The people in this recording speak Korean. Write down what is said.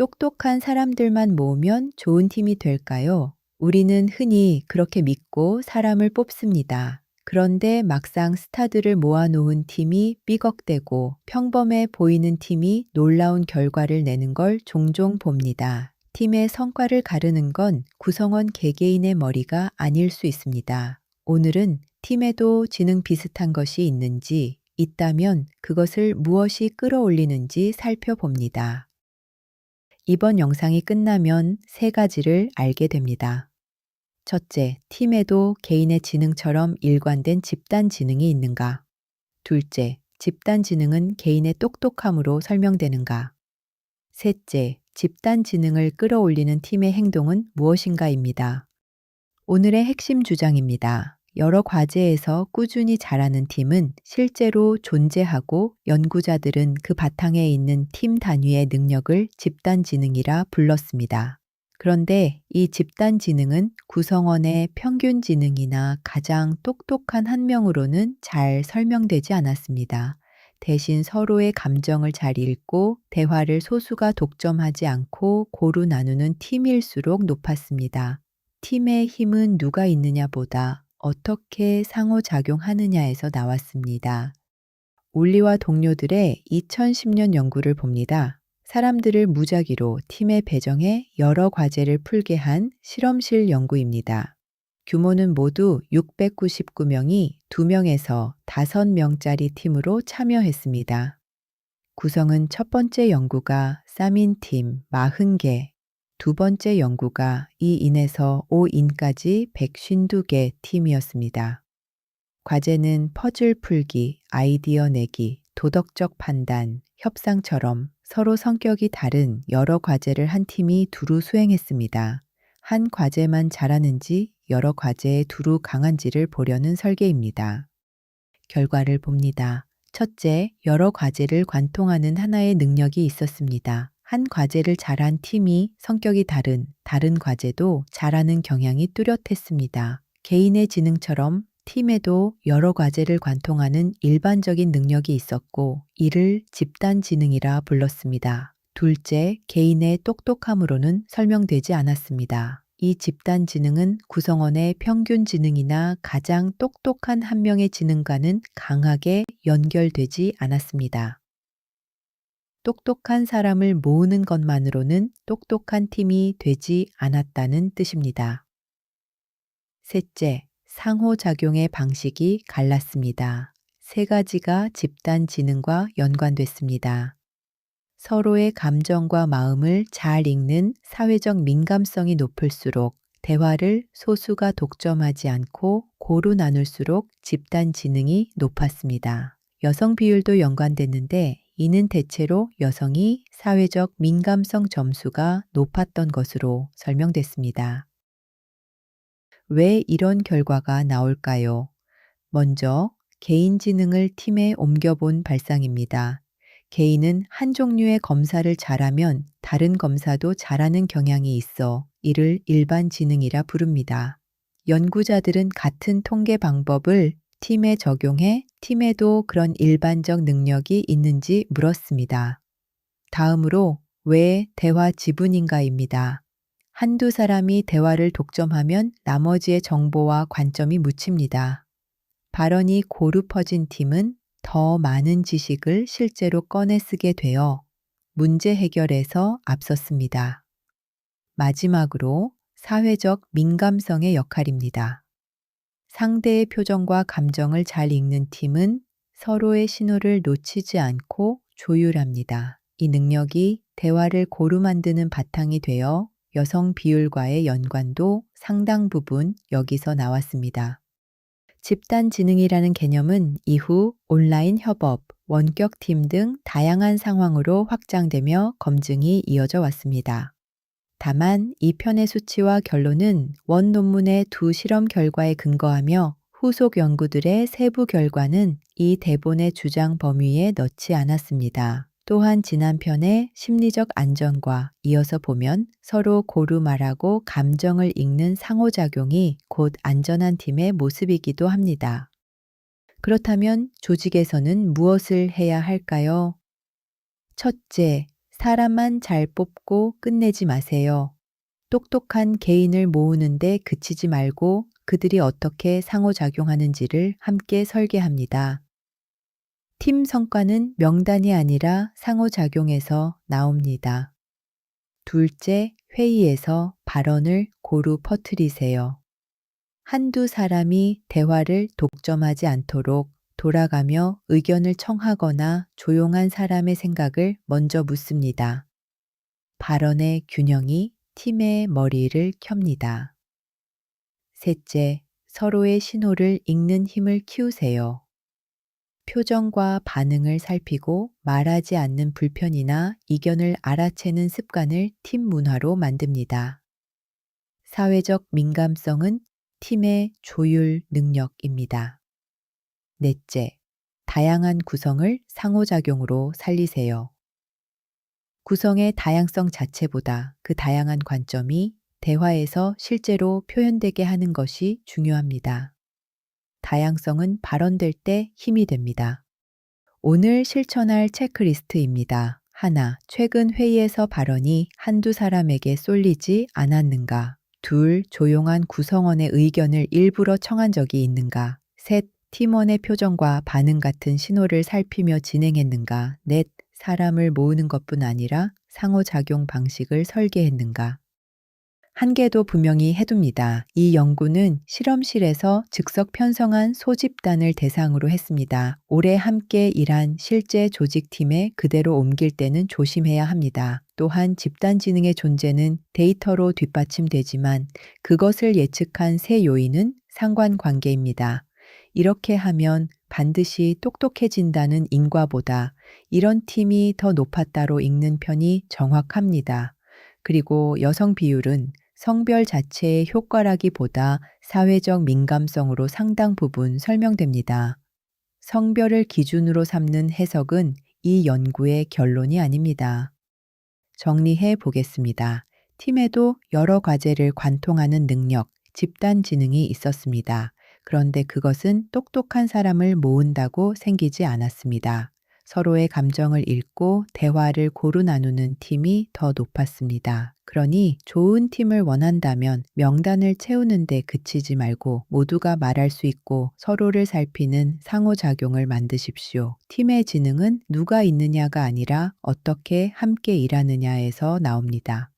똑똑한 사람들만 모으면 좋은 팀이 될까요? 우리는 흔히 그렇게 믿고 사람을 뽑습니다. 그런데 막상 스타들을 모아놓은 팀이 삐걱대고 평범해 보이는 팀이 놀라운 결과를 내는 걸 종종 봅니다. 팀의 성과를 가르는 건 구성원 개개인의 머리가 아닐 수 있습니다. 오늘은 팀에도 지능 비슷한 것이 있는지, 있다면 그것을 무엇이 끌어올리는지 살펴봅니다. 이번 영상이 끝나면 세 가지를 알게 됩니다. 첫째, 팀에도 개인의 지능처럼 일관된 집단 지능이 있는가? 둘째, 집단 지능은 개인의 똑똑함으로 설명되는가? 셋째, 집단 지능을 끌어올리는 팀의 행동은 무엇인가입니다. 오늘의 핵심 주장입니다. 여러 과제에서 꾸준히 잘하는 팀은 실제로 존재하고 연구자들은 그 바탕에 있는 팀 단위의 능력을 집단 지능이라 불렀습니다. 그런데 이 집단 지능은 구성원의 평균 지능이나 가장 똑똑한 한 명으로는 잘 설명되지 않았습니다. 대신 서로의 감정을 잘 읽고 대화를 소수가 독점하지 않고 고루 나누는 팀일수록 높았습니다. 팀의 힘은 누가 있느냐보다 어떻게 상호작용하느냐에서 나왔습니다. 올리와 동료들의 2010년 연구를 봅니다. 사람들을 무작위로 팀에 배정해 여러 과제를 풀게 한 실험실 연구입니다. 규모는 모두 699명이 2명에서 5명짜리 팀으로 참여했습니다. 구성은 첫 번째 연구가 3인팀 40개, 두 번째 연구가 2인에서 5인까지 152개 팀이었습니다. 과제는 퍼즐 풀기, 아이디어 내기, 도덕적 판단, 협상처럼 서로 성격이 다른 여러 과제를 한 팀이 두루 수행했습니다. 한 과제만 잘하는지 여러 과제에 두루 강한지를 보려는 설계입니다. 결과를 봅니다. 첫째, 여러 과제를 관통하는 하나의 능력이 있었습니다. 한 과제를 잘한 팀이 성격이 다른 과제도 잘하는 경향이 뚜렷했습니다. 개인의 지능처럼 팀에도 여러 과제를 관통하는 일반적인 능력이 있었고, 이를 집단 지능이라 불렀습니다. 둘째, 개인의 똑똑함으로는 설명되지 않았습니다. 이 집단 지능은 구성원의 평균 지능이나 가장 똑똑한 한 명의 지능과는 강하게 연결되지 않았습니다. 똑똑한 사람을 모으는 것만으로는 똑똑한 팀이 되지 않았다는 뜻입니다. 셋째, 상호작용의 방식이 갈랐습니다. 세 가지가 집단 지능과 연관됐습니다. 서로의 감정과 마음을 잘 읽는 사회적 민감성이 높을수록 대화를 소수가 독점하지 않고 고루 나눌수록 집단 지능이 높았습니다. 여성 비율도 연관됐는데 이는 대체로 여성이 사회적 민감성 점수가 높았던 것으로 설명됐습니다. 왜 이런 결과가 나올까요? 먼저 개인 지능을 팀에 옮겨본 발상입니다. 개인은 한 종류의 검사를 잘하면 다른 검사도 잘하는 경향이 있어 이를 일반 지능이라 부릅니다. 연구자들은 같은 통계 방법을 팀에 적용해 팀에도 그런 일반적 능력이 있는지 물었습니다. 다음으로 왜 대화 지분인가입니다. 한두 사람이 대화를 독점하면 나머지의 정보와 관점이 묻힙니다. 발언이 고루 퍼진 팀은 더 많은 지식을 실제로 꺼내 쓰게 되어 문제 해결에서 앞섰습니다. 마지막으로 사회적 민감성의 역할입니다. 상대의 표정과 감정을 잘 읽는 팀은 서로의 신호를 놓치지 않고 조율합니다. 이 능력이 대화를 고루 만드는 바탕이 되어 여성 비율과의 연관도 상당 부분 여기서 나왔습니다. 집단 지능이라는 개념은 이후 온라인 협업, 원격팀 등 다양한 상황으로 확장되며 검증이 이어져 왔습니다. 다만 이 편의 수치와 결론은 원 논문의 두 실험 결과에 근거하며 후속 연구들의 세부 결과는 이 대본의 주장 범위에 넣지 않았습니다. 또한 지난 편의 심리적 안전과 이어서 보면 서로 고루 말하고 감정을 읽는 상호작용이 곧 안전한 팀의 모습이기도 합니다. 그렇다면 조직에서는 무엇을 해야 할까요? 첫째, 사람만 잘 뽑고 끝내지 마세요. 똑똑한 개인을 모으는데 그치지 말고 그들이 어떻게 상호작용하는지를 함께 설계합니다. 팀 성과는 명단이 아니라 상호작용에서 나옵니다. 둘째, 회의에서 발언을 고루 퍼뜨리세요. 한두 사람이 대화를 독점하지 않도록 돌아가며 의견을 청하거나 조용한 사람의 생각을 먼저 묻습니다. 발언의 균형이 팀의 머리를 켭니다. 셋째, 서로의 신호를 읽는 힘을 키우세요. 표정과 반응을 살피고 말하지 않는 불편이나 이견을 알아채는 습관을 팀 문화로 만듭니다. 사회적 민감성은 팀의 조율 능력입니다. 넷째, 다양한 구성을 상호작용으로 살리세요. 구성의 다양성 자체보다 그 다양한 관점이 대화에서 실제로 표현되게 하는 것이 중요합니다. 다양성은 발언될 때 힘이 됩니다. 오늘 실천할 체크리스트입니다. 하나, 최근 회의에서 발언이 한두 사람에게 쏠리지 않았는가? 둘, 조용한 구성원의 의견을 일부러 청한 적이 있는가? 셋, 팀원의 표정과 반응 같은 신호를 살피며 진행했는가? 넷, 사람을 모으는 것뿐 아니라 상호작용 방식을 설계했는가? 한계도 분명히 해둡니다. 이 연구는 실험실에서 즉석 편성한 소집단을 대상으로 했습니다. 오래 함께 일한 실제 조직팀에 그대로 옮길 때는 조심해야 합니다. 또한 집단 지능의 존재는 데이터로 뒷받침되지만 그것을 예측한 새 요인은 상관관계입니다. 이렇게 하면 반드시 똑똑해진다는 인과보다 이런 팀이 더 높았다로 읽는 편이 정확합니다. 그리고 여성 비율은 성별 자체의 효과라기보다 사회적 민감성으로 상당 부분 설명됩니다. 성별을 기준으로 삼는 해석은 이 연구의 결론이 아닙니다. 정리해 보겠습니다. 팀에도 여러 과제를 관통하는 능력, 집단 지능이 있었습니다. 그런데 그것은 똑똑한 사람을 모은다고 생기지 않았습니다. 서로의 감정을 읽고 대화를 고루 나누는 팀이 더 높았습니다. 그러니 좋은 팀을 원한다면 명단을 채우는 데 그치지 말고 모두가 말할 수 있고 서로를 살피는 상호작용을 만드십시오. 팀의 지능은 누가 있느냐가 아니라 어떻게 함께 일하느냐에서 나옵니다.